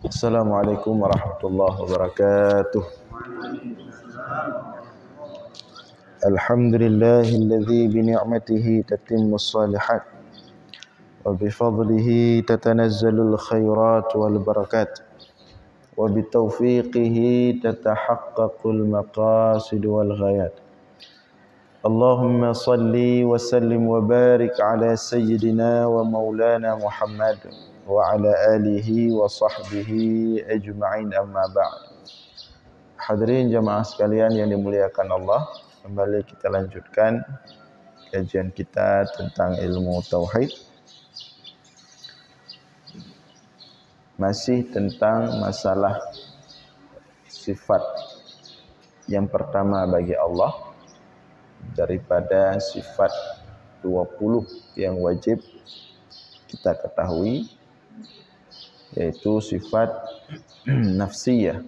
Assalamualaikum warahmatullahi wabarakatuh. Alhamdulillahilladzi bi ni'matihi tatimmus shalihat wa bi fadlihi tatanazzalul khairat wal barakat wa bi taufiqihi tatahaqqaqul maqasid wal ghayat. Allahumma salli wa sallim wa barik ala sayyidina wa maulana Muhammad wa ala alihi wa sahbihi ajma'in, amma ba'd. Hadirin jamaah sekalian yang dimuliakan Allah, kembali kita lanjutkan kajian kita tentang ilmu tauhid. Masih tentang masalah sifat yang pertama bagi Allah daripada sifat 20 yang wajib kita ketahui, yaitu sifat nafsiyah.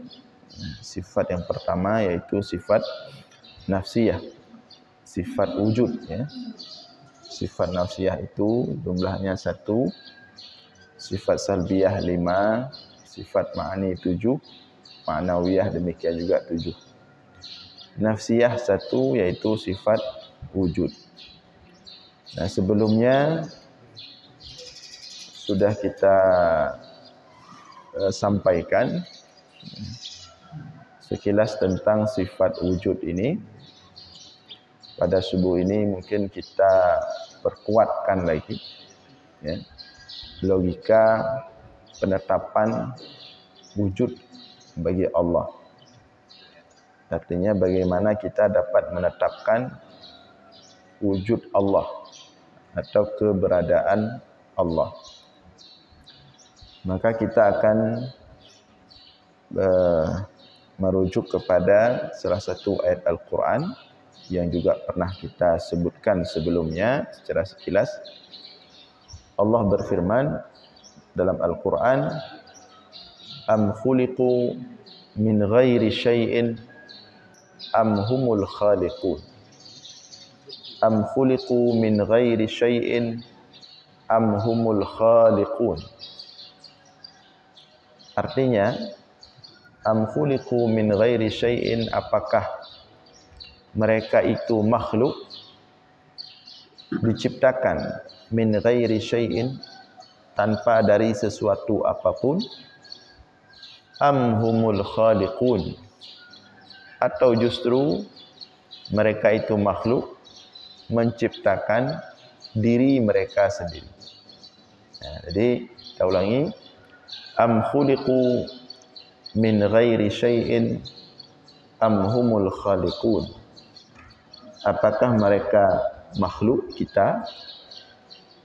Sifat yang pertama yaitu sifat nafsiyah, sifat wujud, ya. Sifat nafsiyah itu jumlahnya 1, sifat salbiyah 5, sifat ma'ani 7, ma'nawiyah demikian juga 7. Nafsiyah 1 yaitu sifat wujud. Nah, sebelumnya sudah kita sampaikan sekilas tentang sifat wujud ini. Pada subuh ini mungkin kita perkuatkan lagi, ya, logika penetapan wujud bagi Allah. Artinya bagaimana kita dapat menetapkan wujud Allah atau keberadaan Allah. Maka kita akan merujuk kepada salah satu ayat Al-Quran yang juga pernah kita sebutkan sebelumnya secara sekilas. Allah berfirman dalam Al-Quran, am khuliqu min ghairi syai'in am humul khaliqun. Am khuliqu min ghairi syai'in am humul khaliqun. Artinya, am khuliqu min ghairi syai'in, apakah mereka itu makhluk diciptakan min ghairi syai'in, tanpa dari sesuatu apapun, am humul khaliqun, atau justru mereka itu makhluk menciptakan diri mereka sendiri. Nah, jadi kita ulangi, am khuliqu min ghairi syai'in am humul khaliqun. Apakah mereka makhluk kita?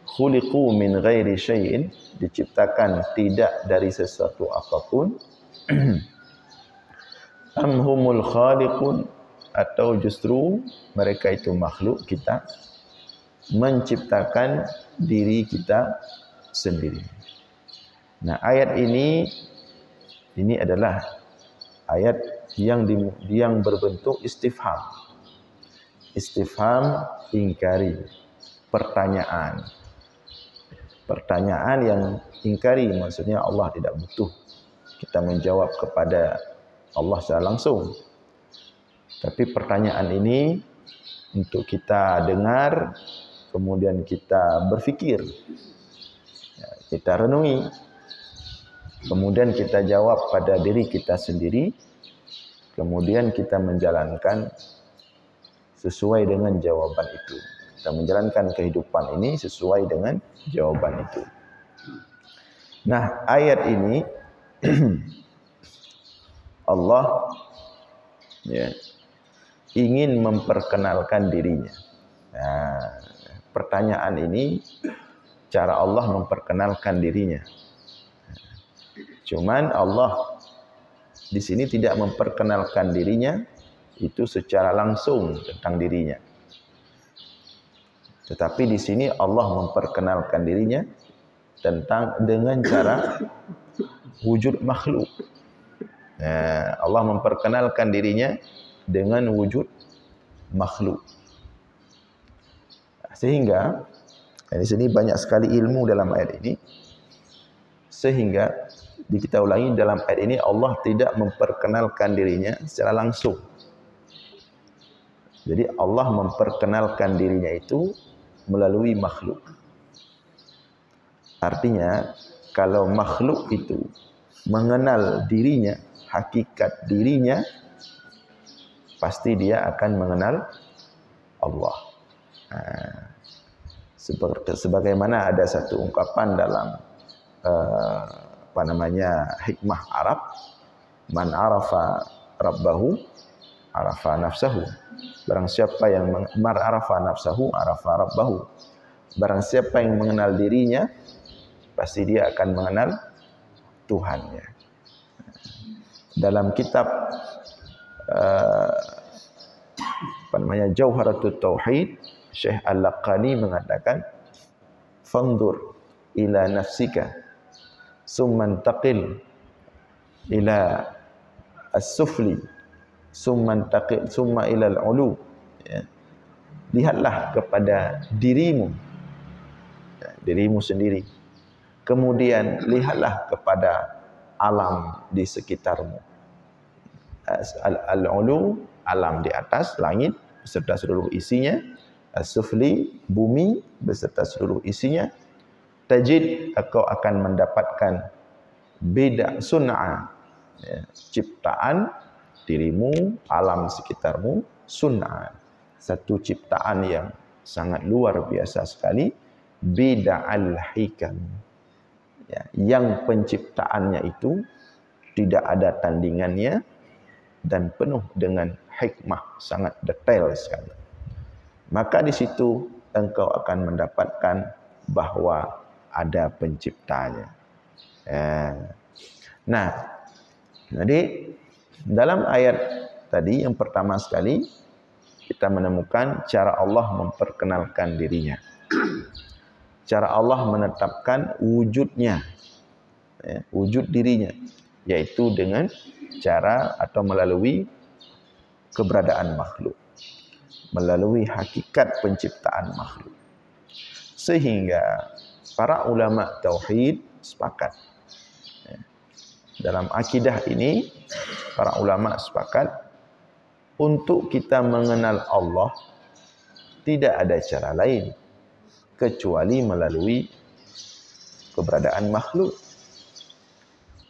Khuliqu min ghairi syai'in, diciptakan tidak dari sesuatu apapun. Am humul khaliqun, atau justru mereka itu makhluk kita menciptakan diri kita sendiri. Nah, ayat ini adalah ayat yang berbentuk istifham. Istifham ingkari, pertanyaan. Pertanyaan yang ingkari, maksudnya Allah tidak butuh kita menjawab kepada Allah secara langsung. Tapi pertanyaan ini untuk kita dengar, kemudian kita berfikir, ya, kita renungi, kemudian kita jawab pada diri kita sendiri, kemudian kita menjalankan sesuai dengan jawaban itu. Kita menjalankan kehidupan ini sesuai dengan jawaban itu. Nah, ayat ini Allah, ya, ingin memperkenalkan dirinya. Nah, pertanyaan ini cara Allah memperkenalkan dirinya. Cuman Allah di sini tidak memperkenalkan dirinya itu secara langsung tentang dirinya. Tetapi di sini Allah memperkenalkan dirinya dengan cara wujud makhluk. Nah, Allah memperkenalkan dirinya dengan wujud makhluk. Sehingga di sini banyak sekali ilmu dalam ayat ini. Sehingga kita ulangi, dalam ayat ini Allah tidak memperkenalkan dirinya secara langsung. Jadi Allah memperkenalkan dirinya itu melalui makhluk. Artinya kalau makhluk itu mengenal dirinya, hakikat dirinya, pasti dia akan mengenal Allah. Sebagaimana ada satu ungkapan dalam hikmah Arab, man arafa rabbahu arafa nafsahu. Barang siapa yang arafa nafsahu arafa rabbahu. Barang siapa yang mengenal dirinya, pasti dia akan mengenal Tuhannya. Dalam kitab Jauharatut Tauhid, Syekh Al-Laqani mengatakan, fandur ila nafsika summan taqil ila as-sufli summa ila al-ulu. Lihatlah kepada dirimu, dirimu sendiri, kemudian lihatlah kepada alam di sekitarmu. Al-ulu, alam di atas, langit beserta seluruh isinya. As-sufli, bumi beserta seluruh isinya. Tajid, engkau akan mendapatkan beda sun'a, ciptaan dirimu, alam sekitarmu, sun'a, satu ciptaan yang sangat luar biasa sekali. Beda al-hikam, yang penciptaannya itu tidak ada tandingannya dan penuh dengan hikmah, sangat detail sekali. Maka di situ engkau akan mendapatkan bahwa ada penciptanya. Nah, jadi dalam ayat tadi yang pertama sekali kita menemukan cara Allah memperkenalkan dirinya, cara Allah menetapkan wujudnya, wujud dirinya, yaitu dengan cara atau melalui keberadaan makhluk, melalui hakikat penciptaan makhluk. Sehingga para ulama tauhid sepakat, dalam akidah ini para ulama sepakat untuk kita mengenal Allah tidak ada cara lain kecuali melalui keberadaan makhluk.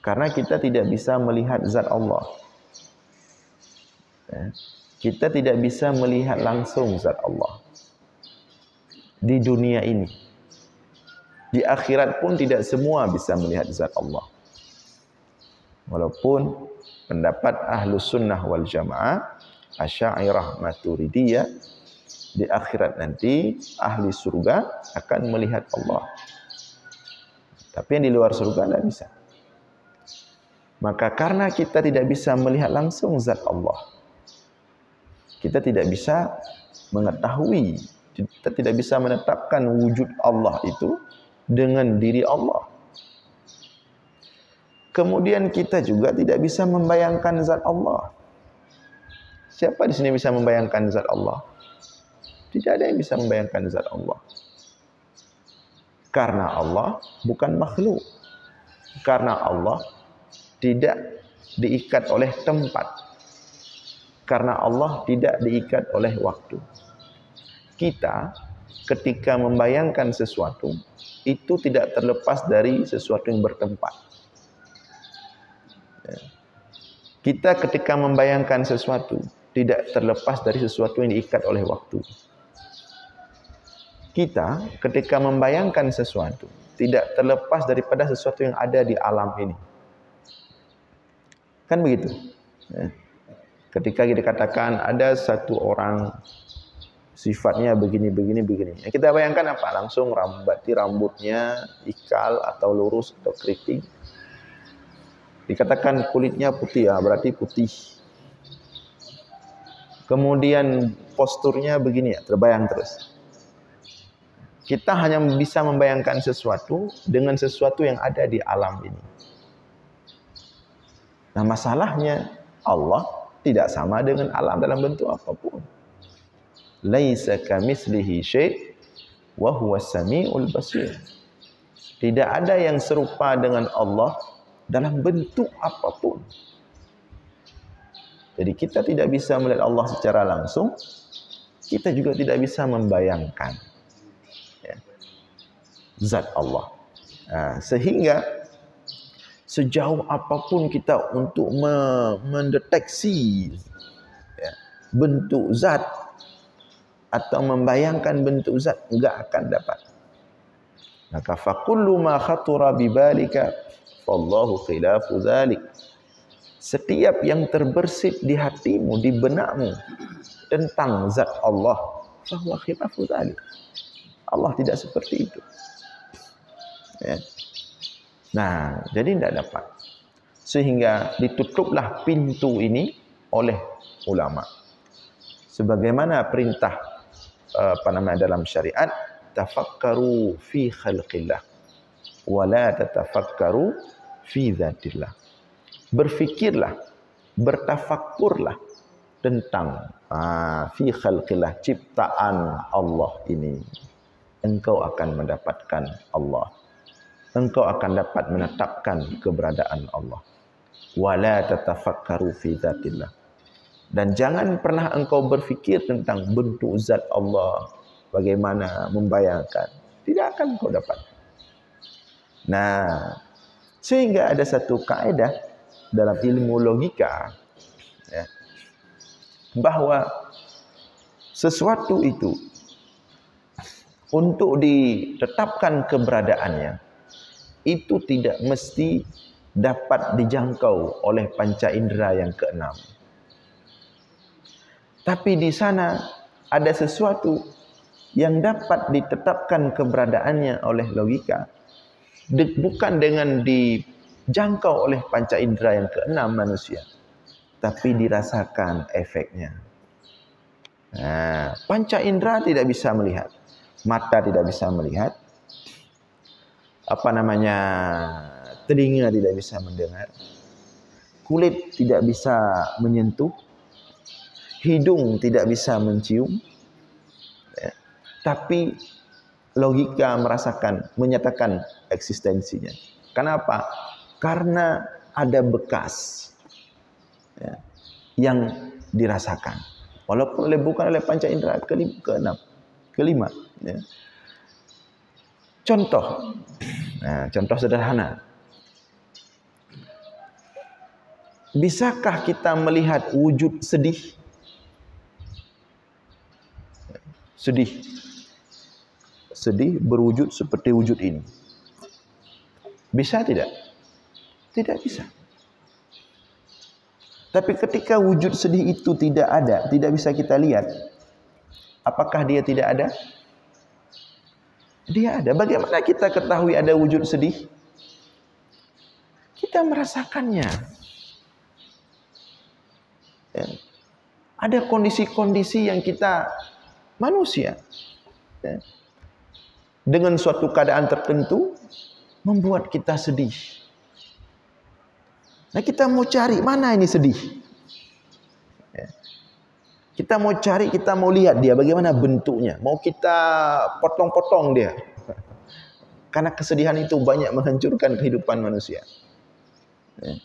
Karena kita tidak bisa melihat zat Allah, kita tidak bisa melihat langsung zat Allah di dunia ini. Di akhirat pun tidak semua bisa melihat zat Allah. Walaupun pendapat Ahlus Sunnah wal Jamaah, Asy'ariyah, Maturidiyah, di akhirat nanti ahli surga akan melihat Allah. Tapi yang di luar surga tidak bisa. Maka karena kita tidak bisa melihat langsung zat Allah, kita tidak bisa mengetahui, kita tidak bisa menetapkan wujud Allah itu dengan diri Allah. Kemudian kita juga tidak bisa membayangkan zat Allah. Siapa di sini bisa membayangkan zat Allah? Tidak ada yang bisa membayangkan zat Allah. Karena Allah bukan makhluk. Karena Allah tidak diikat oleh tempat. Karena Allah tidak diikat oleh waktu. Kita ketika membayangkan sesuatu itu tidak terlepas dari sesuatu yang bertempat. Kita ketika membayangkan sesuatu tidak terlepas dari sesuatu yang diikat oleh waktu. Kita ketika membayangkan sesuatu tidak terlepas daripada sesuatu yang ada di alam ini. Kan begitu? Ketika kita katakan ada satu orang sifatnya begini. Yang kita bayangkan apa? Langsung rambutnya ikal atau lurus atau keriting. Dikatakan kulitnya putih, ya berarti putih. Kemudian posturnya begini, ya, terbayang terus. Kita hanya bisa membayangkan sesuatu dengan sesuatu yang ada di alam ini. Nah, masalahnya Allah tidak sama dengan alam dalam bentuk apapun. Laisa kamitslihi syai' wa huwas samiul basir. Tidak ada yang serupa dengan Allah dalam bentuk apapun. Jadi kita tidak bisa melihat Allah secara langsung, kita juga tidak bisa membayangkan ya, zat Allah. Sehingga sejauh apapun kita untuk mendeteksi ya, bentuk zat atau membayangkan bentuk zat, enggak akan dapat. Maka fakullu ma khatura bibalika fallahu khilafu dzalik. Setiap yang terbersit di hatimu, di benakmu tentang zat Allah, fahuwa khilafu dzalik. Allah tidak seperti itu. Ya. Nah, jadi tidak dapat. Sehingga ditutuplah pintu ini oleh ulama. Sebagaimana perintah dalam syariat, tafakkaru fi khalqillah wa la tatafakkaru fi dzatillah. Berfikirlah, bertafakkurlah tentang fi khalqillah, ciptaan Allah ini. Engkau akan mendapatkan Allah. Engkau akan dapat menetapkan keberadaan Allah. Wala tatafakkaru fi dzatillah. Dan jangan pernah engkau berfikir tentang bentuk zat Allah, bagaimana membayangkan. Tidak akan engkau dapat. Nah, sehingga ada satu kaedah dalam ilmu logika ya, bahwa sesuatu itu untuk ditetapkan keberadaannya itu tidak mesti dapat dijangkau oleh panca indera yang keenam. Tapi di sana ada sesuatu yang dapat ditetapkan keberadaannya oleh logika, bukan dengan dijangkau oleh panca indera yang keenam manusia, tapi dirasakan efeknya. Nah, panca indera tidak bisa melihat, mata tidak bisa melihat, telinga tidak bisa mendengar, kulit tidak bisa menyentuh, hidung tidak bisa mencium, ya. Tapi logika menyatakan eksistensinya. Kenapa? Karena ada bekas ya, yang dirasakan, walaupun bukan oleh panca indera kelima. Ya. Contoh sederhana. Bisakah kita melihat wujud sedih? Sedih berwujud seperti wujud ini. Bisa tidak? Tidak bisa. Tapi ketika wujud sedih itu tidak ada, tidak bisa kita lihat, apakah dia tidak ada? Dia ada. Bagaimana kita ketahui ada wujud sedih? Kita merasakannya. Ya. Ada kondisi-kondisi yang kita manusia ya, dengan suatu keadaan tertentu membuat kita sedih. Nah, kita mau cari mana ini sedih. Ya. Kita mau cari, kita mau lihat dia bagaimana bentuknya. Mau kita potong-potong dia. Karena kesedihan itu banyak menghancurkan kehidupan manusia. Ya.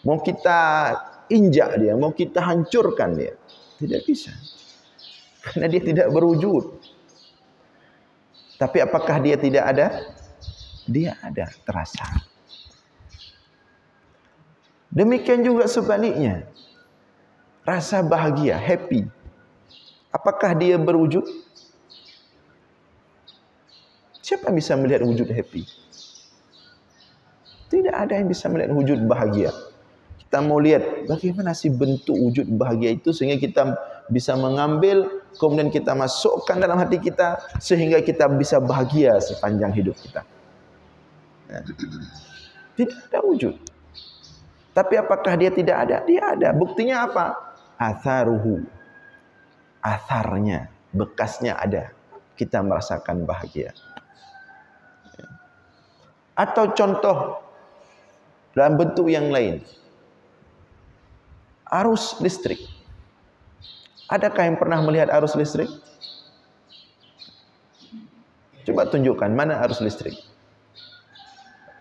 Mau kita injak dia, mau kita hancurkan dia. Tidak bisa. Karena dia tidak berwujud. Tapi apakah dia tidak ada? Dia ada, terasa. Demikian juga sebaliknya. Rasa bahagia, happy. Apakah dia berwujud? Siapa yang bisa melihat wujud happy? Tidak ada yang bisa melihat wujud bahagia. Kita mau lihat bagaimana sih bentuk wujud bahagia itu sehingga kita bisa mengambil, kemudian kita masukkan dalam hati kita sehingga kita bisa bahagia sepanjang hidup kita. Nah, tidak ada wujud. Tapi apakah dia tidak ada? Dia ada. Buktinya apa? Atharuhu. Atharnya, bekasnya ada. Kita merasakan bahagia. Atau contoh dalam bentuk yang lain. Arus listrik. Adakah yang pernah melihat arus listrik? Coba tunjukkan mana arus listrik.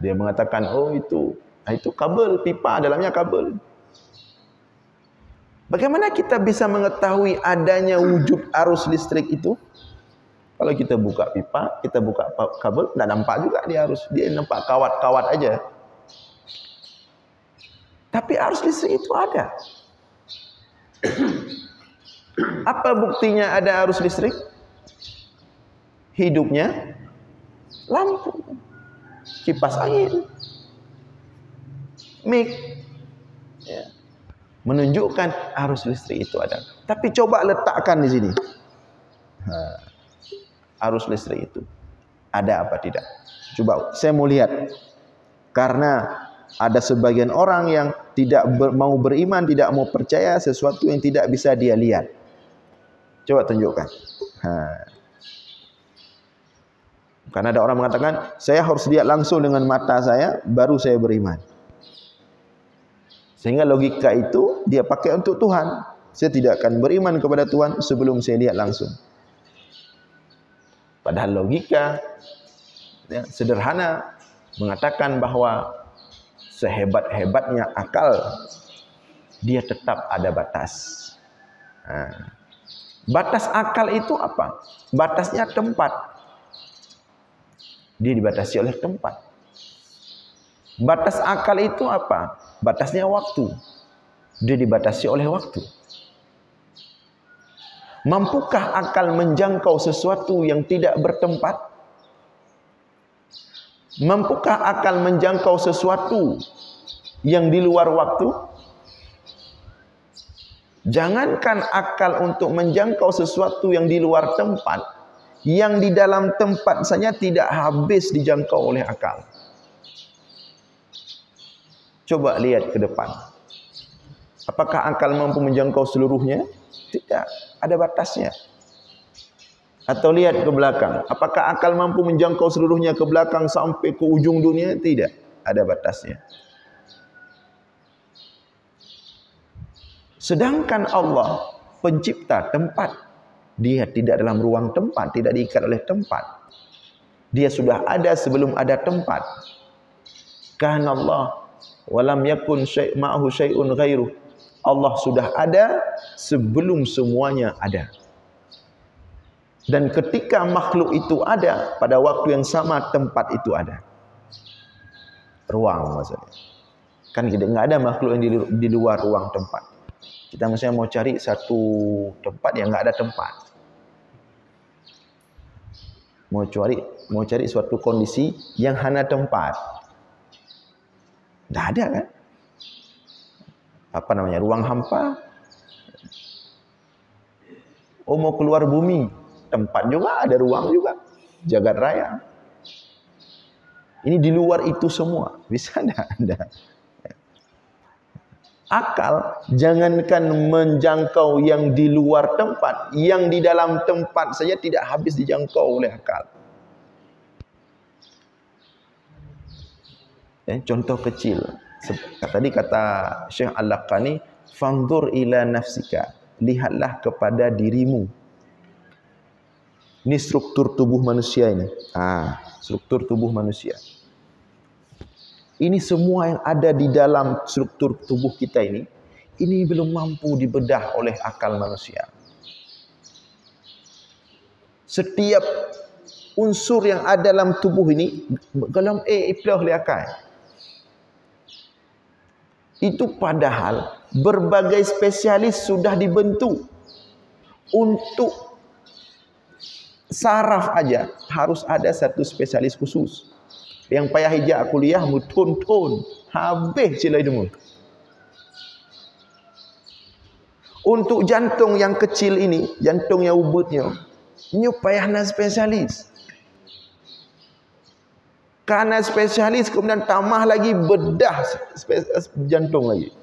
Dia mengatakan, oh itu Itu kabel, pipa dalamnya kabel. Bagaimana kita bisa mengetahui adanya wujud arus listrik itu? Kalau kita buka pipa, kita buka kabel, tidak nampak juga dia arus. Dia nampak kawat-kawat aja. Tapi arus listrik itu ada. Apa buktinya ada arus listrik? Hidupnya lampu, kipas angin, mic, ya, menunjukkan arus listrik itu ada. Tapi coba letakkan di sini. Arus listrik itu ada apa tidak? Coba saya mau lihat. Karena ada sebagian orang yang tidak mau beriman, tidak mau percaya sesuatu yang tidak bisa dia lihat. Coba tunjukkan. Karena ada orang mengatakan, saya harus lihat langsung dengan mata saya, baru saya beriman. Sehingga logika itu dia pakai untuk Tuhan. Saya tidak akan beriman kepada Tuhan sebelum saya lihat langsung. Padahal logika ya, sederhana mengatakan bahwa sehebat-hebatnya akal, dia tetap ada batas. Batas akal itu apa? Batasnya tempat. Dia dibatasi oleh tempat. Batas akal itu apa? Batasnya waktu. Dia dibatasi oleh waktu. Mampukah akal menjangkau sesuatu yang tidak bertempat? Mampukah akal menjangkau sesuatu yang di luar waktu? Jangankan akal untuk menjangkau sesuatu yang di luar tempat, yang di dalam tempat saja tidak habis dijangkau oleh akal. Coba lihat ke depan. Apakah akal mampu menjangkau seluruhnya? Tidak, ada batasnya. Atau lihat ke belakang. Apakah akal mampu menjangkau seluruhnya ke belakang sampai ke ujung dunia? Tidak, ada batasnya. Sedangkan Allah pencipta tempat. Dia tidak dalam ruang tempat, tidak diikat oleh tempat. Dia sudah ada sebelum ada tempat. Kana Allah walam yakun ma'ahu syai'un ghairuh. Allah sudah ada sebelum semuanya ada. Dan ketika makhluk itu ada, pada waktu yang sama tempat itu ada. Ruang maksudnya. Kan tidak ada makhluk yang di luar ruang tempat. Kita misalnya mau cari satu tempat yang nggak ada tempat. Mau cari suatu kondisi yang hanya tempat. Tidak ada kan? Apa namanya? Ruang hampa. Oh, mau keluar bumi, tempat juga, ada ruang juga. Jagat raya. Ini di luar itu semua. Bisa ada. Akal jangankan menjangkau yang di luar tempat, yang di dalam tempat saja tidak habis dijangkau oleh akal. Contoh kecil. Tadi kata Syekh Al-Laqani, fanzur ila nafsika, lihatlah kepada dirimu. Ini struktur tubuh manusia ini. Struktur tubuh manusia. Ini semua yang ada di dalam struktur tubuh kita ini belum mampu dibedah oleh akal manusia. Setiap unsur yang ada dalam tubuh ini dalam iplah oleh akal. Itu padahal berbagai spesialis sudah dibentuk. Untuk saraf aja harus ada satu spesialis khusus. Yang payah hijak kuliah mutun-tun habis cilai demu. Untuk jantung yang kecil ini, jantung yang ubutnya, ini payahnya spesialis. Karena spesialis kemudian tambah lagi bedah jantung lagi.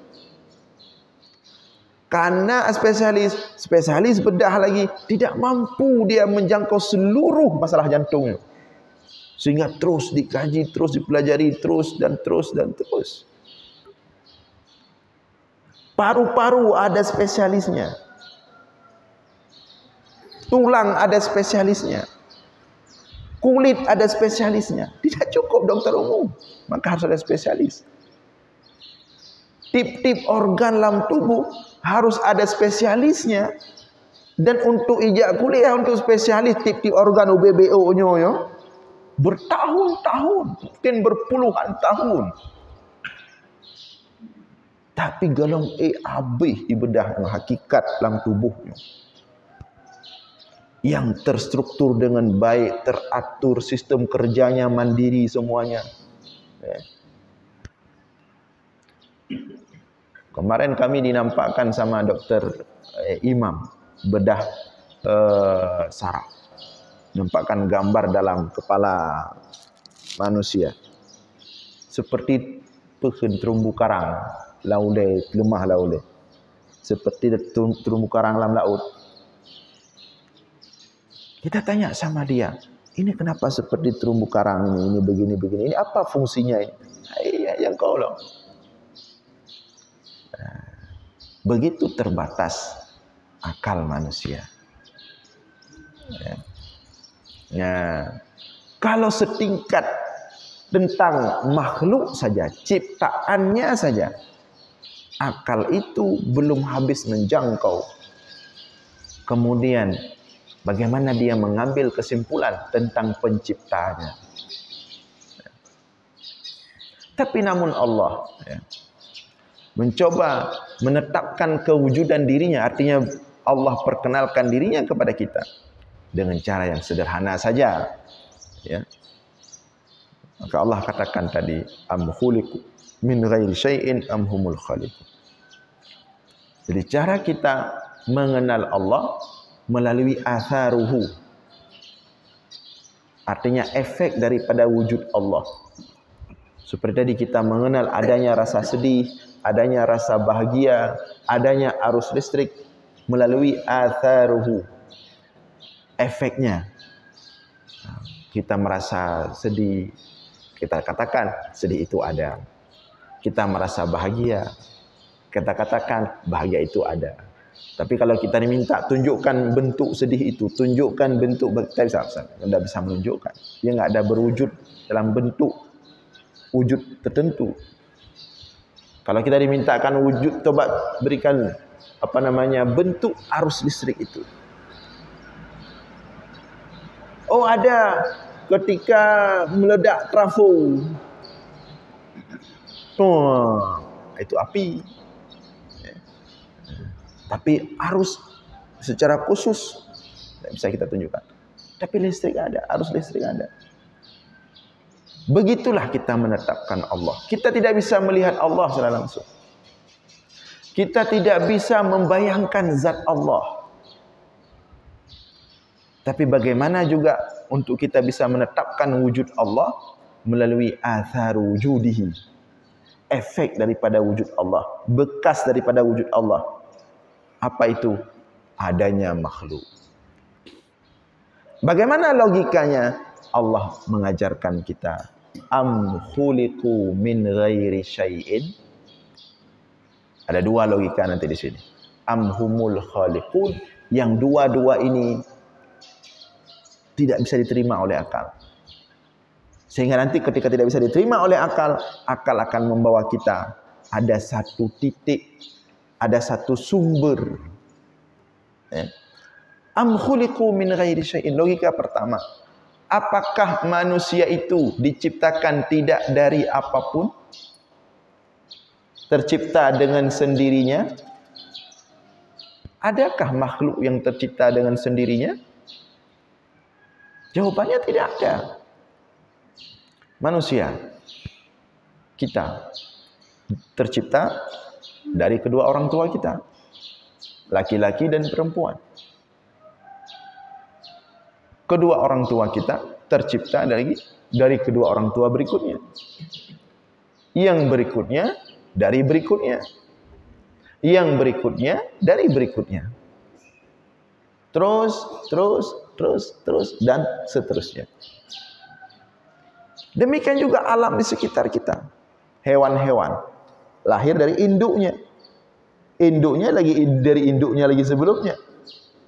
Karena spesialis bedah lagi tidak mampu dia menjangkau seluruh masalah jantungnya. Sehingga terus dikaji, terus dipelajari, terus. Paru-paru ada spesialisnya. Tulang ada spesialisnya. Kulit ada spesialisnya. Tidak cukup dokter umum, maka harus ada spesialis. Tip-tip organ dalam tubuh harus ada spesialisnya. Dan untuk ijazah kuliah untuk spesialis tip-tip organ UBBO-nya ya, bertahun-tahun, mungkin berpuluhan tahun. Tapi golong habis dibedah yang hakikat dalam tubuhnya. Yang terstruktur dengan baik, teratur, sistem kerjanya mandiri semuanya. Kemarin kami dinampakkan sama dokter Imam bedah saraf, nampakkan gambar dalam kepala manusia seperti pohon terumbu karang laule lemah laule, seperti terumbu karang dalam laut. Kita tanya sama dia, ini kenapa seperti terumbu karang ini begini, ini apa fungsinya ini? Iya yang kau loh. Begitu terbatas akal manusia. Kalau setingkat tentang makhluk saja, ciptaannya saja, akal itu belum habis menjangkau. Kemudian bagaimana dia mengambil kesimpulan tentang penciptanya. Tapi namun Allah mencoba menetapkan kewujudan dirinya, artinya Allah perkenalkan dirinya kepada kita dengan cara yang sederhana saja, ya. Maka Allah katakan tadi, am khuliqu min ghairi syai'in am humul khaliqun. Jadi cara kita mengenal Allah melalui atharuhu, artinya efek daripada wujud Allah. Seperti tadi kita mengenal adanya rasa sedih, adanya rasa bahagia, adanya arus listrik melalui atharuhu, efeknya. Kita merasa sedih, kita katakan sedih itu ada. Kita merasa bahagia, kita katakan bahagia itu ada. Tapi kalau kita diminta tunjukkan bentuk sedih itu, tunjukkan bentuk, kita tidak bisa menunjukkan. Dia nggak ada berwujud dalam bentuk wujud tertentu. Kalau kita dimintakan wujud, coba berikan bentuk arus listrik itu. Oh ada ketika meledak trafo. Oh, itu api. Tapi arus secara khusus tidak bisa kita tunjukkan. Tapi listrik ada, arus listrik ada. Begitulah kita menetapkan Allah. Kita tidak bisa melihat Allah secara langsung. Kita tidak bisa membayangkan zat Allah. Tapi bagaimana juga untuk kita bisa menetapkan wujud Allah melalui atharu wujudihi, efek daripada wujud Allah, bekas daripada wujud Allah. Apa itu? Adanya makhluk. Bagaimana logikanya? Allah mengajarkan kita, am khuliqu min ghairi syai'in. Ada dua logika nanti di sini. Am humul khaliqun, yang dua-dua ini tidak bisa diterima oleh akal. Sehingga nanti ketika tidak bisa diterima oleh akal, akal akan membawa kita ada satu titik, ada satu sumber. Am khuliqu min ghairi syai'in. Logika pertama, apakah manusia itu diciptakan tidak dari apapun? Tercipta dengan sendirinya? Adakah makhluk yang tercipta dengan sendirinya? Jawabannya tidak ada. Manusia, kita tercipta dari kedua orang tua kita, laki-laki dan perempuan. Kedua orang tua kita tercipta dari kedua orang tua berikutnya. Yang berikutnya dari berikutnya. Yang berikutnya dari berikutnya. Terus dan seterusnya. Demikian juga alam di sekitar kita. Hewan-hewan lahir dari induknya. Induknya lagi dari induknya lagi sebelumnya.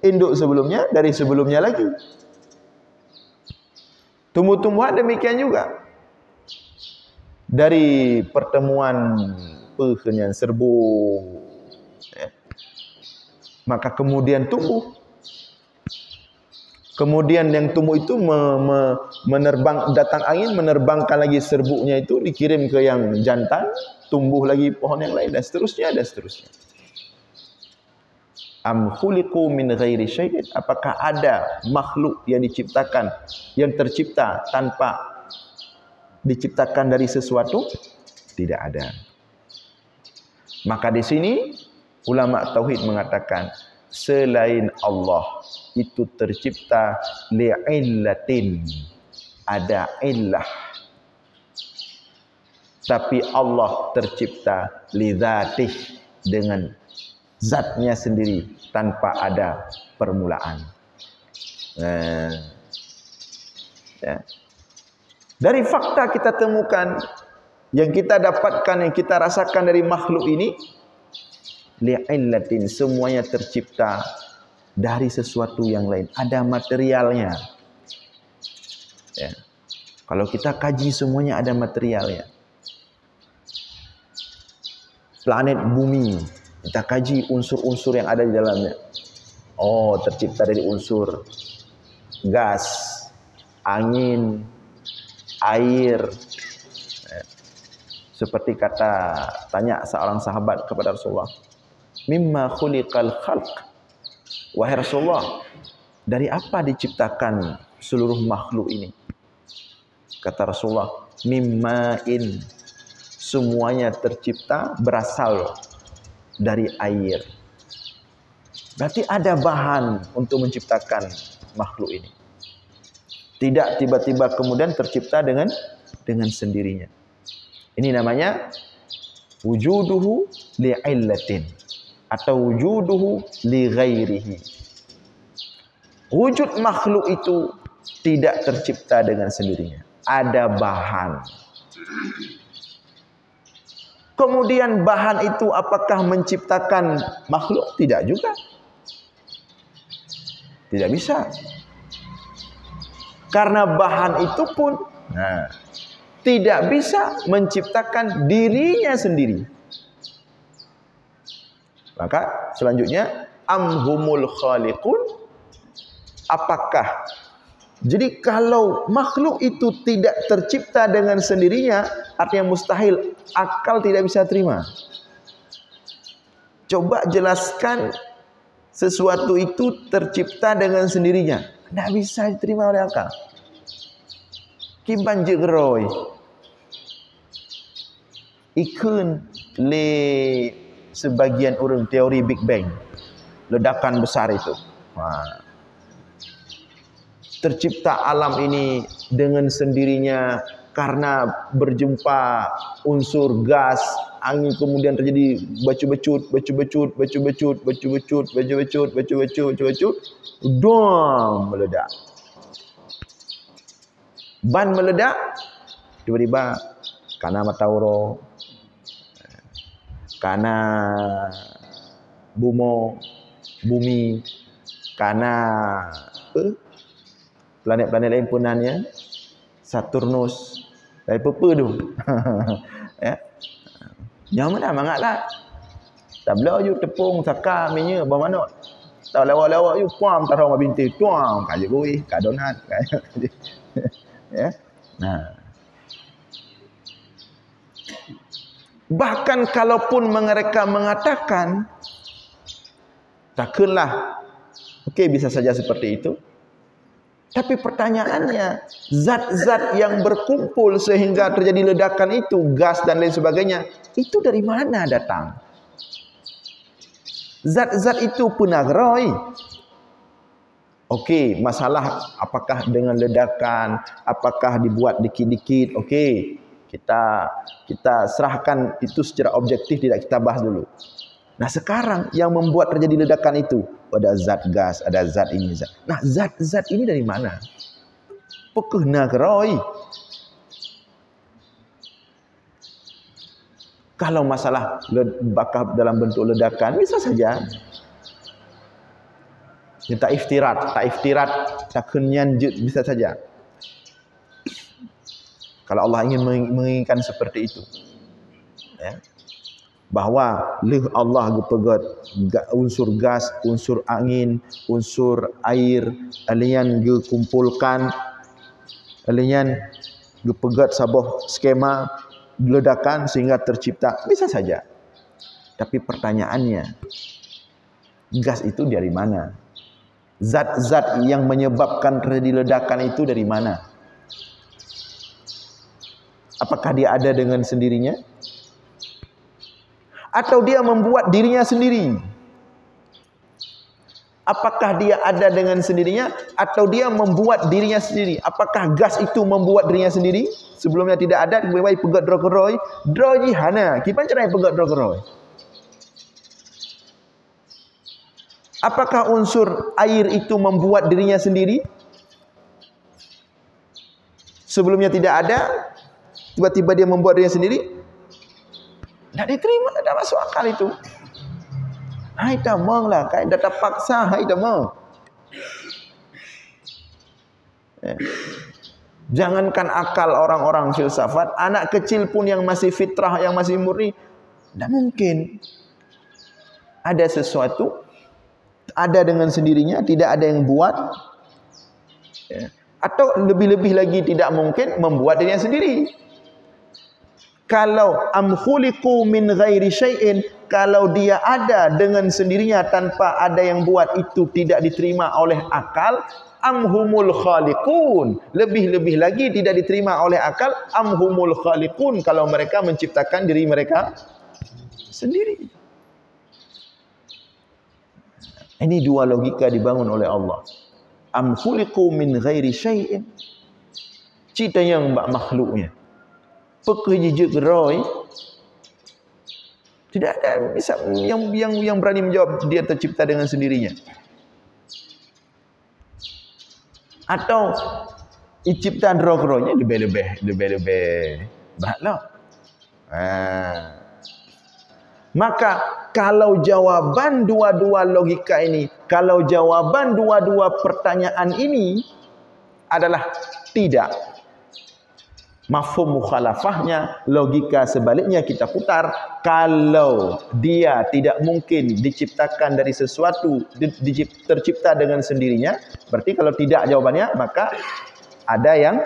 Induk sebelumnya dari sebelumnya lagi. Tumbuh-tumbuhan demikian juga. Dari pertemuan pehenyan serbuk. Ya. Maka kemudian tumbuh. Kemudian yang tumbuh itu menerbang, datang angin menerbangkan lagi serbuknya itu, dikirim ke yang jantan, tumbuh lagi pohon yang lain, dan seterusnya dan seterusnya. Am khuliqu min ghairi syai'in, apakah ada makhluk yang diciptakan, yang tercipta tanpa diciptakan dari sesuatu? Tidak ada. Maka di sini ulama tauhid mengatakan selain Allah itu tercipta li'illatin, ada illah. Tapi Allah tercipta lidzatih, dengan zatnya sendiri tanpa ada permulaan. Ya. Dari fakta kita temukan, yang kita dapatkan, yang kita rasakan dari makhluk ini, li'illatin, semuanya tercipta dari sesuatu yang lain, ada materialnya. Ya. Kalau kita kaji, semuanya ada materialnya. Planet bumi, kita kaji unsur-unsur yang ada di dalamnya. Oh, tercipta dari unsur gas, angin, air. Seperti tanya seorang sahabat kepada Rasulullah, mimma khuliqal khalq, wahai Rasulullah, dari apa diciptakan seluruh makhluk ini? Kata Rasulullah, mimma'in, semuanya tercipta berasal dari air. Berarti ada bahan untuk menciptakan makhluk ini. Tidak tiba-tiba kemudian tercipta dengan sendirinya. Ini namanya wujuduhu li'illatin atau wujuduhu li ghairihi. Wujud makhluk itu tidak tercipta dengan sendirinya. Ada bahan. Kemudian bahan itu apakah menciptakan makhluk? Tidak juga. Tidak bisa. Karena bahan itu pun tidak bisa menciptakan dirinya sendiri. Maka selanjutnya, amhumul khaliqun, apakah? Jadi kalau makhluk itu tidak tercipta dengan sendirinya, artinya mustahil, akal tidak bisa terima. Coba jelaskan sesuatu itu tercipta dengan sendirinya, tidak bisa diterima oleh akal. Kiban jegroy ikun le sebagian orang teori Big Bang, ledakan besar itu. Tercipta alam ini dengan sendirinya karena berjumpa unsur gas, angin, kemudian terjadi bacu-becut, dom, meledak. Ban meledak, tiba-tiba karena Matauro, karena bumi, karena planet-planet lain punannya, Saturnus, dari pepe tu. Ya. Yang mana mangatlah. Tabla you tepung saka minyak bagaimana? Tahu lawak-lawak you puam tarong binti tuang kali gue ka donat. Ya. Nah. Bahkan kalaupun mereka mengatakan takkanlah, okey, bisa saja seperti itu. Tapi pertanyaannya, zat-zat yang berkumpul sehingga terjadi ledakan itu, gas dan lain sebagainya, itu dari mana datang? Zat-zat itu penagroi. Okey, masalah apakah dengan ledakan, apakah dibuat dikit-dikit, okey. Kita serahkan itu secara objektif, tidak kita bahas dulu. Nah sekarang yang membuat terjadi ledakan itu, ada zat gas, ada zat ini, zat. Nah zat-zat ini dari mana? Pekeh nagroi. Kalau masalah bakal dalam bentuk ledakan, bisa saja. Tak iftirat, tak kenyanjut, bisa saja. Kalau Allah ingin menginginkan seperti itu. Ya. bahawa Allah gepegat unsur gas, unsur angin, unsur air, alian kumpulkan, alian gepegat sabah skema ledakan sehingga tercipta, bisa saja. Tapi pertanyaannya, gas itu dari mana? Zat-zat yang menyebabkan terjadi ledakan itu dari mana? Apakah dia ada dengan sendirinya? Atau dia membuat dirinya sendiri? Apakah dia ada dengan sendirinya? Atau dia membuat dirinya sendiri? Apakah gas itu membuat dirinya sendiri? Sebelumnya tidak ada, kemudian pegat drogeroi, droji hana. Kipan cara pegat drogeroi? Apakah unsur air itu membuat dirinya sendiri? Sebelumnya tidak ada, tiba-tiba dia membuat dirinya sendiri. Tak diterima, tak masuk akal itu. Hai tamang lah, kai dah terpaksa, hai tamang. Jangankan akal orang-orang filsafat, anak kecil pun yang masih fitrah, yang masih murni, tak mungkin ada sesuatu ada dengan sendirinya, tidak ada yang buat. Atau lebih-lebih lagi tidak mungkin membuat dirinya sendiri. Kalau am khuliqu min ghairi syai'in, kalau dia ada dengan sendirinya tanpa ada yang buat, itu tidak diterima oleh akal. Am humul khaliqun, lebih-lebih lagi tidak diterima oleh akal. Am humul khaliqun, kalau mereka menciptakan diri mereka sendiri. Ini dua logika dibangun oleh Allah. Am khuliqu min ghairi syai'in, cita yang makhluknya pekerja geroi, tidak ada yang berani menjawab dia tercipta dengan sendirinya. Atau ciptaan roh-rohnya lebih baiklah. Maka kalau jawaban dua-dua logika ini, kalau jawaban dua-dua pertanyaan ini adalah tidak, mafhum mukhalafahnya, logika sebaliknya kita putar. Kalau dia tidak mungkin diciptakan dari sesuatu, tercipta dengan sendirinya, berarti kalau tidak jawabannya, maka ada yang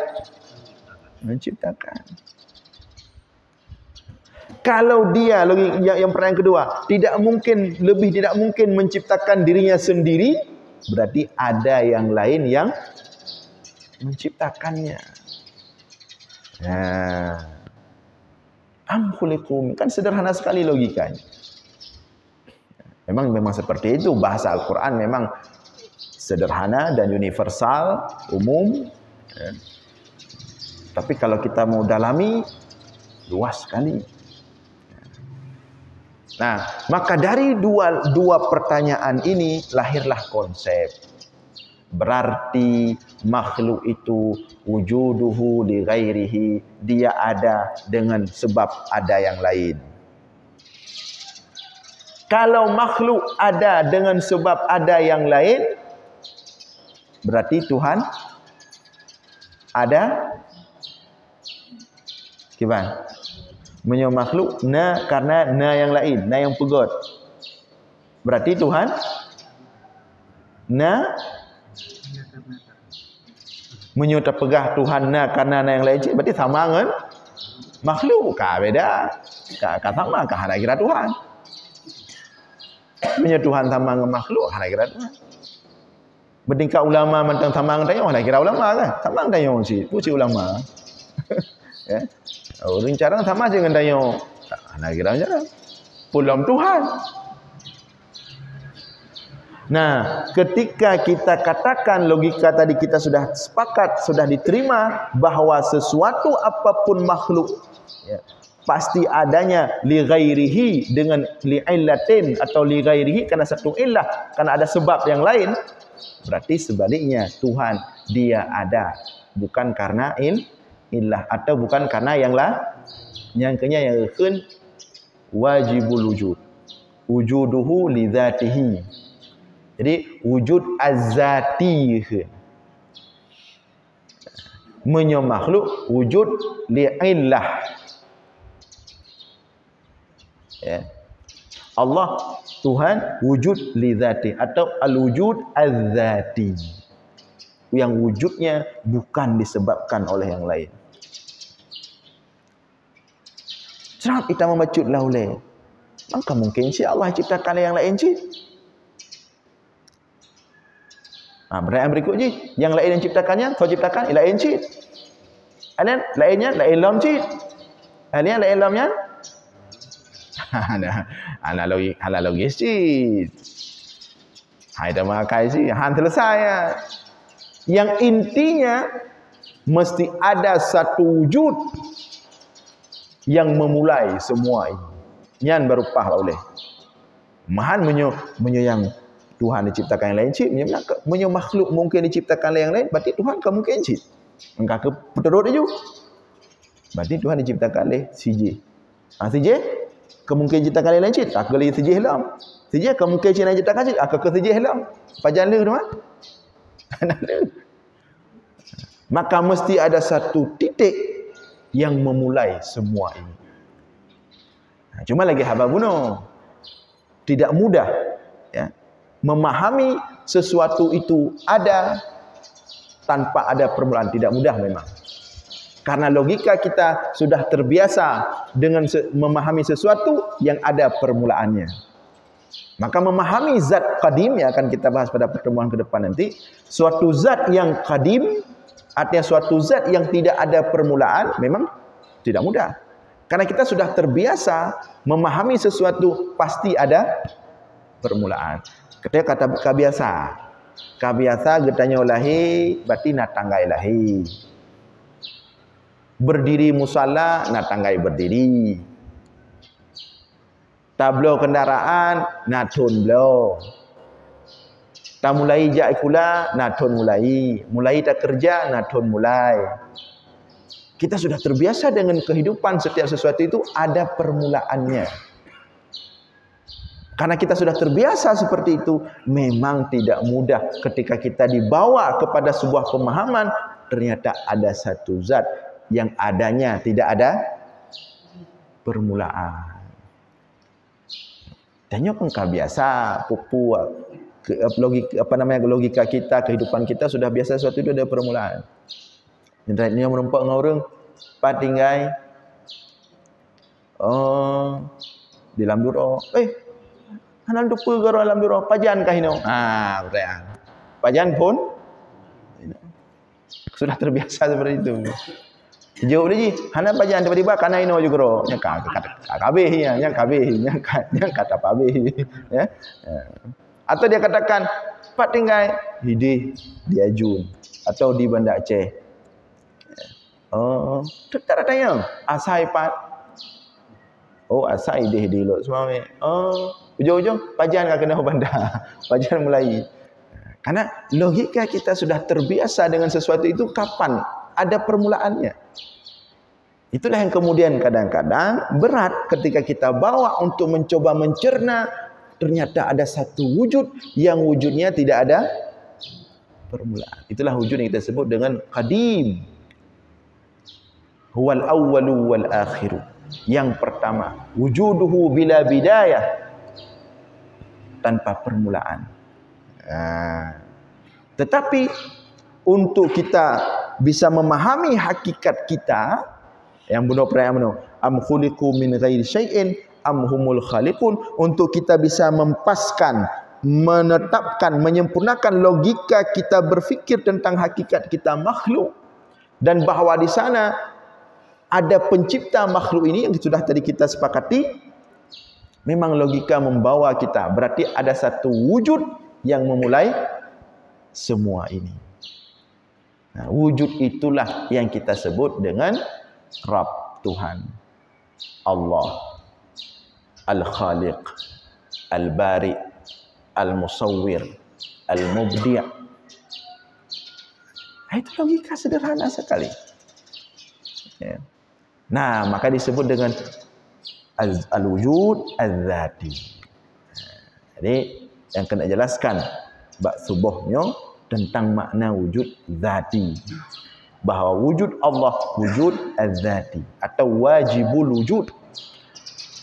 menciptakan. Kalau dia, yang pertanyaan kedua, tidak mungkin menciptakan dirinya sendiri, berarti ada yang lain yang menciptakannya. Am khuliqu, kan sederhana sekali logikanya. Memang seperti itu, bahasa Al-Quran memang sederhana dan universal, umum. Tapi kalau kita mau dalami, luas sekali. Nah, maka dari dua pertanyaan ini lahirlah konsep. Berarti makhluk itu wujuduhu li ghairihi, dia ada dengan sebab ada yang lain. Kalau makhluk ada dengan sebab ada yang lain, berarti Tuhan ada. Gimana? Menyo makhluk karena yang lain, yang pegot. Berarti Tuhan menyo terpegah Tuhan karena yang lain, berarti sama dengan makhluk. Beda. Sama hana kira Tuhan. Menyo Tuhan sama dengan makhluk, hana kira Tuhan. Bertingkah ulama mentang sama dengan hana kira ulama kan? Sama dengan puji ulama. Ya. Rencana sama dengan dayo. Hana kira aja. Pulang Tuhan. Nah, ketika kita katakan logika tadi kita sudah sepakat, sudah diterima bahwa sesuatu apapun makhluk, ya, pasti adanya li ghairihi, dengan li illatin atau li ghairihi karena satu illah, karena ada sebab yang lain. Berarti sebaliknya, Tuhan dia ada bukan karena illah atau bukan karena yang lain. Yang kenyang yang keun wajibul wujud. Wujuduhu li dzatihi. Jadi wujud az-zati. Menyo makhluk wujud li illah. Ya. Allah Tuhan wujud li dzati atau al-wujud az-zati. Yang wujudnya bukan disebabkan oleh yang lain. Serap kita membacut laulai. Maka mungkin si Allah ciptakan yang lain cik. Pertanyaan berikutnya, yang lain yang ciptakannya, kau ciptakan, lain cik. Lainnya, lain lam cik. Lainnya, lain lamnya. Analogi cik. Hai dah makai cik. Han selesai ya. Yang intinya, mesti ada satu wujud yang memulai semua ini. Yang berupah oleh Mahan yang Tuhan diciptakan yang lain cip, menyo makhluk mungkin diciptakan yang lain, berarti Tuhan kamu mungkin cip. Engkau ke peterut itu. Berarti Tuhan diciptakan oleh CJ. CJ kemungkinan ciptakan yang lain cip, tak boleh CJ hilang. CJ kemungkinan ciptakan ciptakan cip, aku ke CJ hilang. Pajan lu tu Maka mesti ada satu titik yang memulai semua ini. Cuma lagi haba bunuh. Tidak mudah ya, memahami sesuatu itu ada tanpa ada permulaan. Tidak mudah memang. Karena logika kita sudah terbiasa dengan memahami sesuatu yang ada permulaannya. Maka memahami zat qadim yang akan kita bahas pada pertemuan ke depan nanti. Suatu zat yang qadim, artinya suatu zat yang tidak ada permulaan, memang tidak mudah. Karena kita sudah terbiasa memahami sesuatu pasti ada permulaan. Ketika kata kabiasa. Kabiasa getanya ulahi, berarti nak tanggai lahi. Berdiri musalla, nak tanggai berdiri. Tablo kendaraan, nak tun blo. Tak mulai jak kula, nak tun mulai. Mulai tak kerja, nak tun mulai. Kita sudah terbiasa dengan kehidupan, setiap sesuatu itu ada permulaannya. Karena kita sudah terbiasa seperti itu, memang tidak mudah ketika kita dibawa kepada sebuah pemahaman, ternyata ada satu zat yang adanya tidak ada permulaan. Tengok engkau biasa, pupu, logika kita, kehidupan kita sudah biasa sesuatu itu ada permulaan. Ini yang merempak dengan orang pat tinggai di dalam duro hanan dupa garo dalam duro pajan kah ino pertanyaan pajan pun sudah terbiasa seperti itu. Jauh lagi hanan pajan tiba-tiba kana ino juga ro nya kabeh nya kata kabeh ya. Atau dia katakan pat tinggai hidi di Ajun atau di Banda Aceh. Tak tanya. Asai pat. Asai deh di lot semua. Ujung-ujung pajan kah kena bandar. Pajan mulai. Karena logika kita sudah terbiasa dengan sesuatu itu kapan ada permulaannya. Itulah yang kemudian kadang-kadang berat ketika kita bawa untuk mencoba mencerna, ternyata ada satu wujud yang wujudnya tidak ada permulaan. Itulah wujud yang kita sebut dengan qadim. Huwal awwalu wal akhiru. Yang pertama, wujuduhu bila bidayah, tanpa permulaan. Tetapi untuk kita bisa memahami hakikat kita, yang benar pertanyaan am khuliqu min ghairi syai'in am humul khaliqun, untuk kita bisa mempaskan, menetapkan, menyempurnakan logika kita berfikir tentang hakikat kita makhluk, dan bahawa di sana ada pencipta makhluk ini yang sudah tadi kita sepakati. Memang logika membawa kita, berarti ada satu wujud yang memulai semua ini. Nah, wujud itulah yang kita sebut dengan Rabb, Tuhan, Allah, Al-Khaliq, Al-Bari, Al-Musawwir, Al-Mubdi'. Itu logika sederhana sekali. Ya. Nah, maka disebut dengan al-wujud al-zati. Jadi yang kena jelaskan bab subuhnya tentang makna wujud zati. Bahawa wujud Allah wujud al-zati atau wajibul wujud.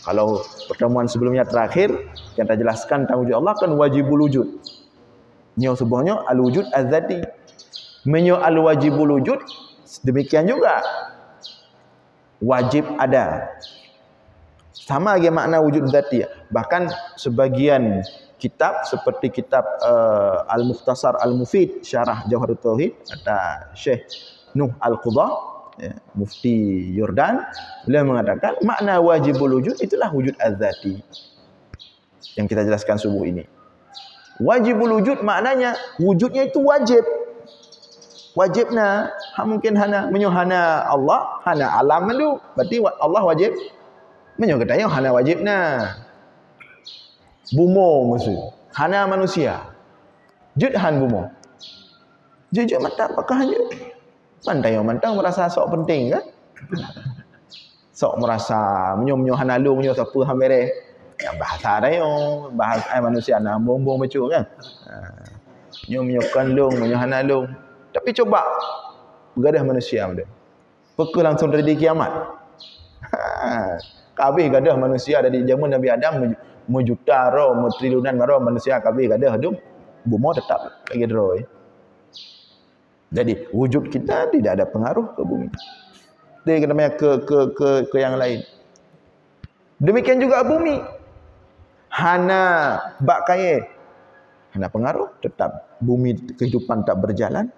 Kalau pertemuan sebelumnya terakhir kita jelaskan tentang wujud Allah kan wajibul wujud. Nyo sebenarnya al-wujud az-zati. Menyo al-wajibul wujud demikian juga wajib ada. Sama lagi makna wujud zati. Bahkan sebagian kitab seperti kitab Al-Mukhtasar Al-Mufid Syarah Jawharut Tauhid kata Syekh Nuh Al-Qudha, ya, Mufti Yordan, beliau mengatakan makna wajibul wujud itulah wujud az-zati yang kita jelaskan subuh ini. Wajibul wujud maknanya wujudnya itu wajib. Wajibna mungkin hana menyuhana Allah, hana alam itu berarti Allah wajib. Menyuhana hana wajibna. Bumo maksud hana manusia. Judhan bumo. Jujur mata apakah hanya Mantai mantang merasa sok penting kan? Sok merasa menyo hana lu menyo siapa hambere. Yang bahasa dah yo, bahasa manusia nak bombong becu kan. Menyo kan long, menyo hana long. Tapi coba gadah manusia dia. Pekul langsung terjadi kiamat. Kabeh gadah manusia dari zaman Nabi Adam mejuta roh, triliunan roh manusia kabeh gadah tu. Bumi tetap lagi roh. Jadi wujud kita tidak ada pengaruh ke bumi. Dia namanya ke yang lain. Demikian juga bumi. Hana bak kaya. Hana pengaruh tetap bumi kehidupan tak berjalan.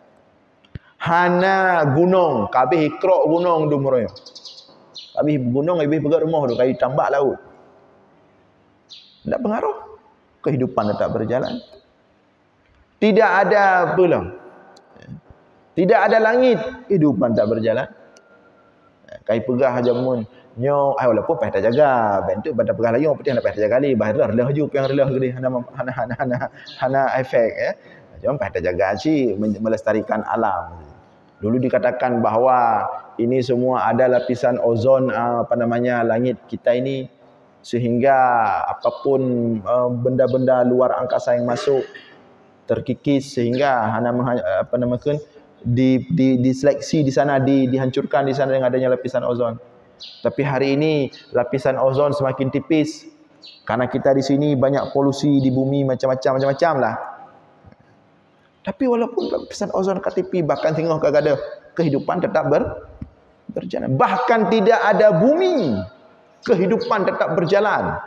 Hana gunung, kabeh krok gunung du meroyo. Kabeh gunung lebih pegat rumah tu kai tambak laut. Tak pengaruh. Kehidupan tetap berjalan. Tidak ada pula. Tidak ada langit, kehidupan tak berjalan. Kai pegah aja mun nyo walaupun payah tak jaga, bentuk pada pegah lagi apa dia nak payah tak jaga kali, bahar relah ju yang relah gede hana efek ya. Jangan payah tak jaga ci melestarikan alam. Dulu dikatakan bahawa ini semua ada lapisan ozon langit kita ini sehingga apapun benda-benda luar angkasa yang masuk terkikis sehingga diseleksi di sana, dihancurkan di sana dengan adanya lapisan ozon. Tapi hari ini lapisan ozon semakin tipis karena kita di sini banyak polusi di bumi macam-macam lah. Tapi walaupun lapisan ozon katipi bahkan tengok kagak ada kehidupan tetap berjalan. Bahkan tidak ada bumi, kehidupan tetap berjalan.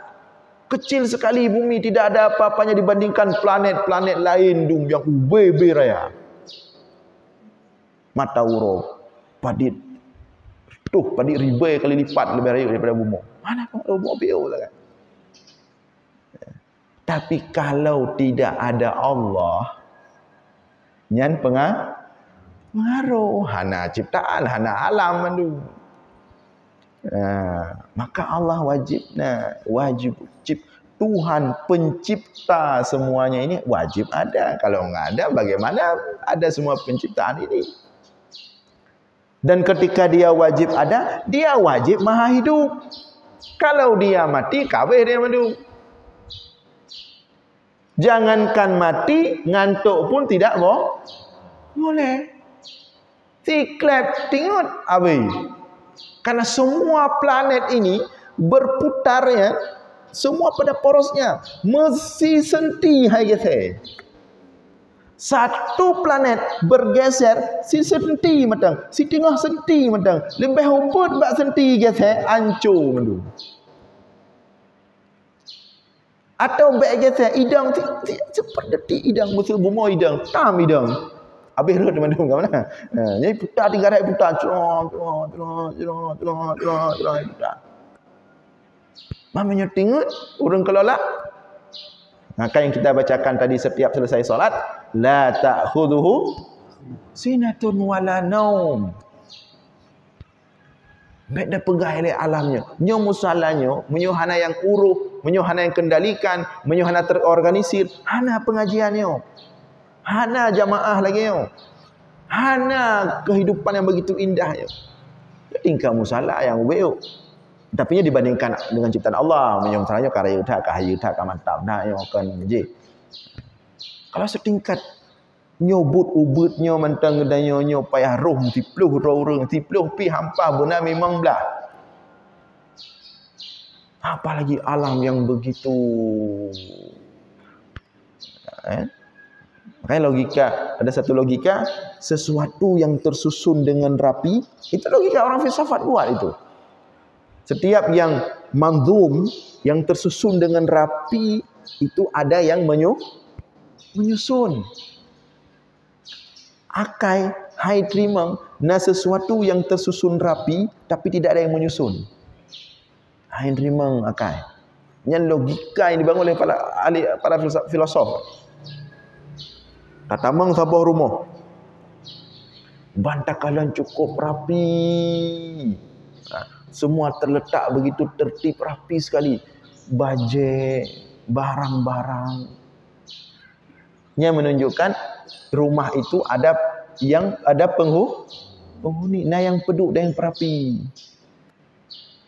Kecil sekali bumi, tidak ada apa-apanya dibandingkan planet-planet lain yang ubebe raya. Mata urop padit ribai kali lipat lebih raya daripada bumi. Mana pun bumi bio kan. Tapi kalau tidak ada Allah, nyan pengaruh hana ciptaan, hana alam tu. Maka Allah wajib Tuhan pencipta semuanya ini wajib ada. Kalau enggak ada bagaimana ada semua penciptaan ini? Dan ketika dia wajib ada, dia wajib maha hidup. Kalau dia mati, kabeh dia hidup. Jangankan mati, ngantuk pun tidak boleh. Tiklep tingut abi. Karena semua planet ini berputar ya, semua pada porosnya. Mesti senti hai gese. Satu planet bergeser si senti matang, si tengah senti matang, lembah rumput bak senti geser hancur mendu. Atau bak geser idang cepat detik idang musuh bumi idang, tam idang. Habis rut mendu kat mana? Jadi putar 3 hari putar, putar. Mamanya tengok urang kelola. Maka yang kita bacakan tadi setiap selesai solat, la ta'khudhuhu sinatun wala naum. Baik dah pegang oleh alamnya. Nyo musalanya, menyo hana yang uruh, menyo hana yang kendalikan, menyo hana terorganisir, hana pengajiannya. Hana jamaah lagi yo. Hana kehidupan yang begitu indahnya. Tingkah musala yang weo. Tapi dibandingkan dengan ciptaan Allah, menyong karya udah kahyu udah mantap nah yang akan je. Kalau setingkat nyobut ubutnya mentang gedanya nyo payah roh tipluh roh urang tipluh pi hampa buna memang belah. Apalagi alam yang begitu makanya logika, ada satu logika, sesuatu yang tersusun dengan rapi, itu logika orang filsafat buat itu. Setiap yang manzum, yang tersusun dengan rapi, itu ada yang menyusun. Akai, hai terima, nah sesuatu yang tersusun rapi, tapi tidak ada yang menyusun. Hai terima akai. Yang logika yang dibangun oleh para filosof. Tatamang sabah rumah. Bantakalan cukup rapi. Semua terletak begitu tertib rapi sekali. Bajet, barang-barang. Yang menunjukkan rumah itu ada penghuni. Nah yang peduk dan yang perapi.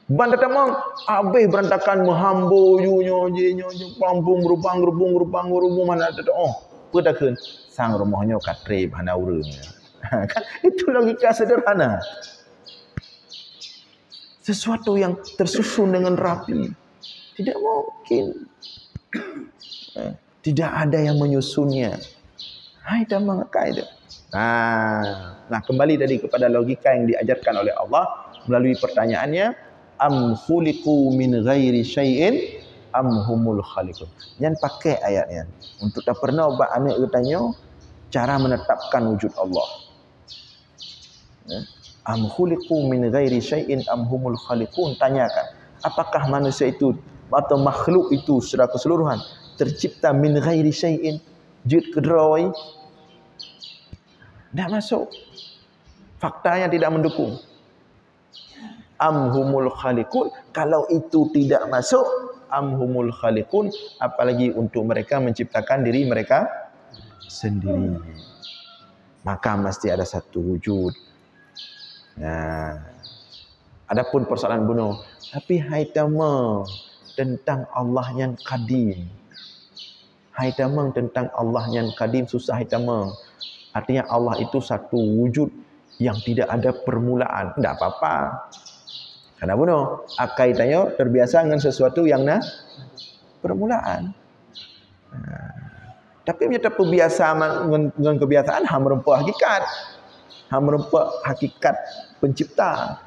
Bandar tamang habis berantakan menghambur nyo pampung gerubang mana ada pedakun sang rumahnya katre hana urangnya. Kan itu logika sederhana. Sesuatu yang tersusun dengan rapi tidak mungkin tidak ada yang menyusunnya. Hai tamang kaidah. Nah kembali tadi kepada logika yang diajarkan oleh Allah melalui pertanyaannya, am khuliqu min ghairi syai'in am humul khaliqun. Yang pakai ayatnya untuk tak pernah ubah anak tanya cara menetapkan wujud Allah. Am khuliqu min ghairi syai'in am humul khaliqun, tanyakan apakah manusia itu atau makhluk itu secara keseluruhan tercipta min ghairi syai'in, jid kedrawai, tidak masuk, faktanya tidak mendukung. Amhumul khaliqun, kalau itu tidak masuk, amhumul khaliqun, apalagi untuk mereka menciptakan diri mereka sendiri. Maka mesti ada satu wujud. Nah, adapun persoalan bunuh, tapi haitama tentang Allah yang qadim. Haitama tentang Allah yang qadim susah haitama. Artinya Allah itu satu wujud yang tidak ada permulaan. Tidak apa-apa. Karena bunuh, akai tanya terbiasa dengan sesuatu yang permulaan. Tapi menyata kebiasaan dengan kebiasaan merempuh hakikat. Merempuh hakikat pencipta.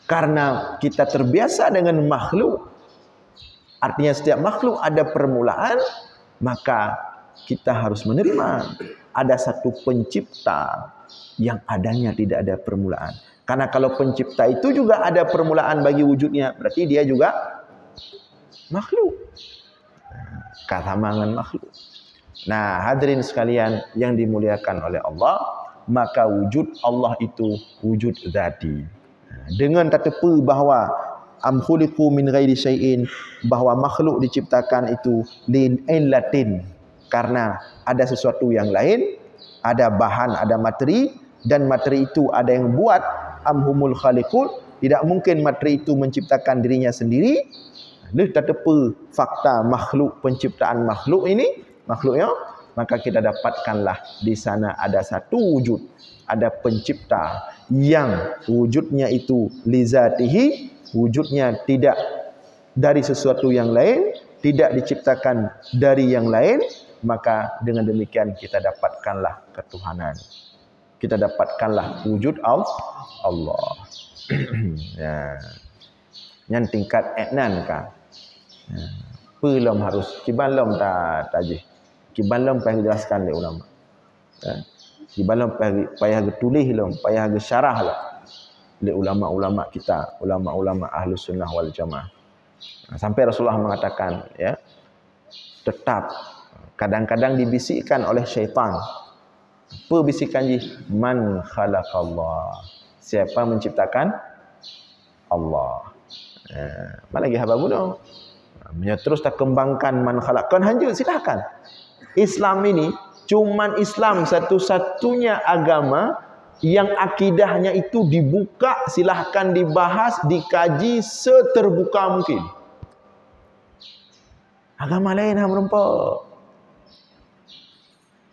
Karena kita terbiasa dengan makhluk, artinya setiap makhluk ada permulaan, maka kita harus menerima ada satu pencipta yang adanya tidak ada permulaan. Karena kalau pencipta itu juga ada permulaan bagi wujudnya, berarti dia juga makhluk. Katamangan makhluk. Nah, hadirin sekalian yang dimuliakan oleh Allah, maka wujud Allah itu wujud zati. Dengan tertepa bahawa am khuliqu min ghairi syai'in, bahawa makhluk diciptakan itu lin illatin, karena ada sesuatu yang lain, ada bahan, ada materi, dan materi itu ada yang buat. Amhumul khaliqun, tidak mungkin materi itu menciptakan dirinya sendiri. Tertepa fakta makhluk, penciptaan makhluk ini, makhluknya, maka kita dapatkanlah di sana ada satu wujud, ada pencipta yang wujudnya itu lizatihi, wujudnya tidak dari sesuatu yang lain, tidak diciptakan dari yang lain, maka dengan demikian kita dapatkanlah ketuhanan. Kita dapatkanlah wujud Allah. Ya. Yang tingkat etnan kan. Belum harus kibalom tak tajih. Kibalom payah jelaskan oleh ulama. Kibalom payah tulis lom, payah syarah lah oleh ulama-ulama kita, ulama-ulama Ahlus Sunnah wal Jamaah. Sampai Rasulullah mengatakan, ya, tetap kadang-kadang dibisikkan oleh syaitan. Apa bisikan je? Man khalaqallah. Siapa menciptakan? Allah. Mana lagi haba bunuh? Terus tak kembangkan man khalaq. Kan hanya silakan. Islam ini cuman Islam satu-satunya agama yang akidahnya itu dibuka, silahkan dibahas, dikaji seterbuka mungkin. Agama lain yang merempah.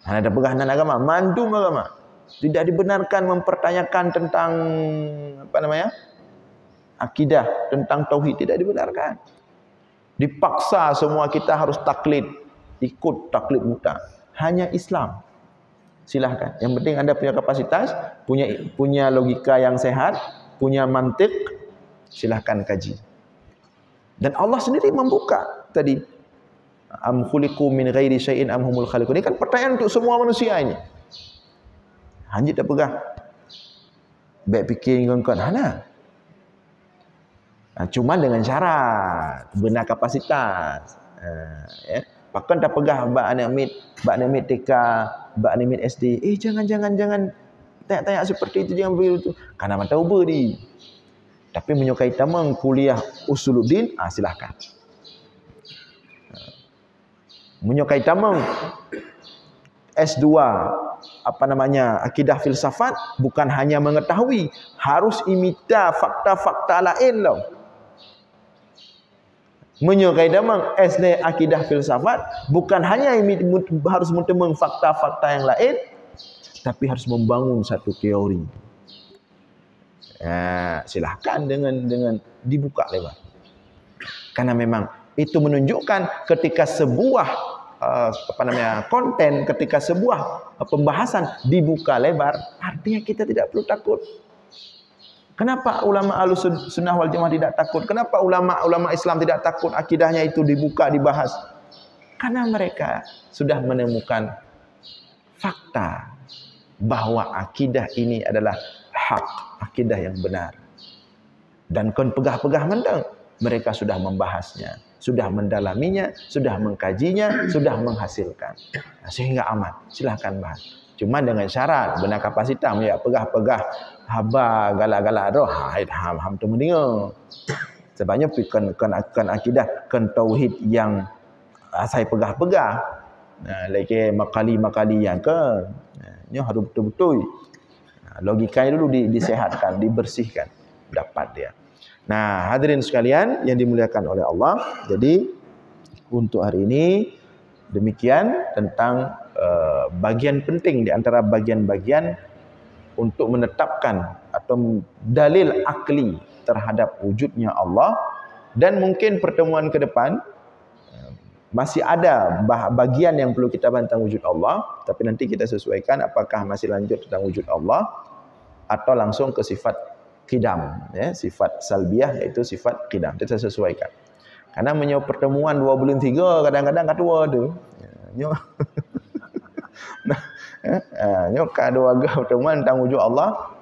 Ada pegangan agama, mandum agama. Tidak dibenarkan mempertanyakan tentang apa namanya? akidah tentang tauhid tidak dibenarkan. Dipaksa semua kita harus taklid, ikut taklid buta. Hanya Islam. Silahkan. Yang penting Anda punya kapasitas, punya logika yang sehat, punya mantik, silahkan kaji. Dan Allah sendiri membuka tadi. Am khuliqu min ghairi syai'in am humul khaliqun. Ini kan pertanyaan untuk semua manusia ini. Hanya tak pegah. Baik fikir kawan-kawan. Hana. Cuma dengan syarat benar kapasitas. Ya. Bahkan tak pegah bak anak TK, bak anak SD. Jangan tanya seperti itu, jangan begitu. Karena mata ubah di. Tapi menyukai tamang kuliah usuluddin, silahkan. Menyukai tamang S2 akidah filsafat, bukan hanya mengetahui, harus imita fakta-fakta lain loh. Menyukai damang SD akidah filsafat, bukan hanya harus mentemung fakta-fakta yang lain, tapi harus membangun satu teori. Silahkan dengan dibuka lebar. Karena memang itu menunjukkan ketika sebuah konten, ketika sebuah pembahasan dibuka lebar, artinya kita tidak perlu takut. Kenapa ulama Ahlussunnah wal Jamaah tidak takut? Kenapa ulama Islam tidak takut akidahnya itu dibuka, dibahas? Karena mereka sudah menemukan fakta bahwa akidah ini adalah hak, akidah yang benar. Dan kon pegah-pegah mentang, mereka sudah membahasnya, sudah mendalaminya, sudah mengkajinya, sudah menghasilkan. Sehingga aman, silahkan bahas. Cuma dengan syarat benar kapasitas, ya pegah-pegah haba galak-galak doh ham tu mendengar. Sebabnya kan akidah kan tauhid yang saya pegah-pegah. Lagi makali yang ke nyo harus betul-betul. Logikanya dulu disehatkan, dibersihkan, dapat dia. Nah, hadirin sekalian yang dimuliakan oleh Allah. Jadi untuk hari ini demikian tentang bagian penting di antara bagian-bagian untuk menetapkan atau dalil akli terhadap wujudnya Allah. Dan mungkin pertemuan ke depan masih ada bagian yang perlu kita bahas tentang wujud Allah, tapi nanti kita sesuaikan apakah masih lanjut tentang wujud Allah atau langsung ke sifat qidam, ya, sifat salbiyah iaitu sifat qidam. Kita sesuaikan. Karena menyo pertemuan 2 bulan 3 kadang-kadang katua tu. Nyo ka dua pertemuan tentang wujud Allah.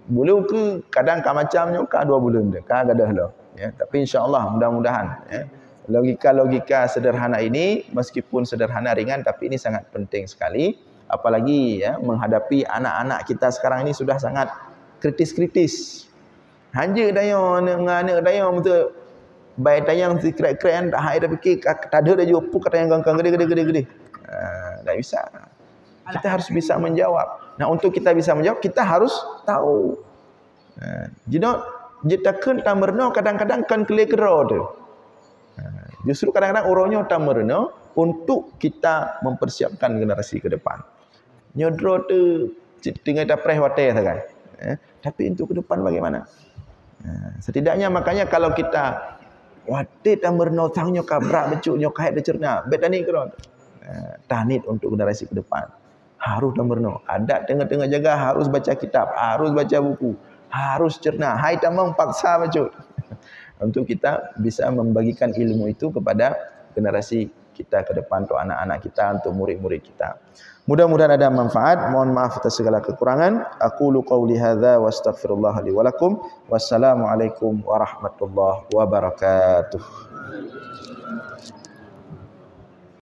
Boleh ke kadang macam nyo ka 2 bulan dah. Ka gadah lah. Ya, tapi insya-Allah mudah-mudahan ya. Logika-logika sederhana ini meskipun sederhana ringan tapi ini sangat penting sekali, apalagi ya menghadapi anak-anak kita sekarang ini sudah sangat kritis-kritis. Hanja dayo anak dayo betul baik tayang si krek-krek tak hai dah fikir tak ada dah jumpa kata yang gangkang gede. Tak bisa. Kita harus bisa menjawab. Nah, untuk kita bisa menjawab kita harus tahu. Jika kan merno kadang-kadang kan kele-kero tu. Justru kadang-kadang orangnya tamerno untuk kita mempersiapkan generasi ke depan. Nyodro tu tinggal dah preh water kan. Tapi untuk ke depan bagaimana? Setidaknya makanya kalau kita water tamerno tangnya kabrak becuknya kait decerna, betani kero. Tahnid untuk generasi ke depan. Harus tamerno. Ada tengah-tengah jaga harus baca kitab, harus baca buku, harus cerna. Hai tamang paksa becuk. Untuk kita bisa membagikan ilmu itu kepada generasi kita ke depan, untuk anak-anak kita, untuk murid-murid kita. Mudah-mudahan ada manfaat. Mohon maaf atas segala kekurangan. Aqulu qauli hadza wa astaghfirullah li wa lakum. Wassalamualaikum warahmatullahi wabarakatuh.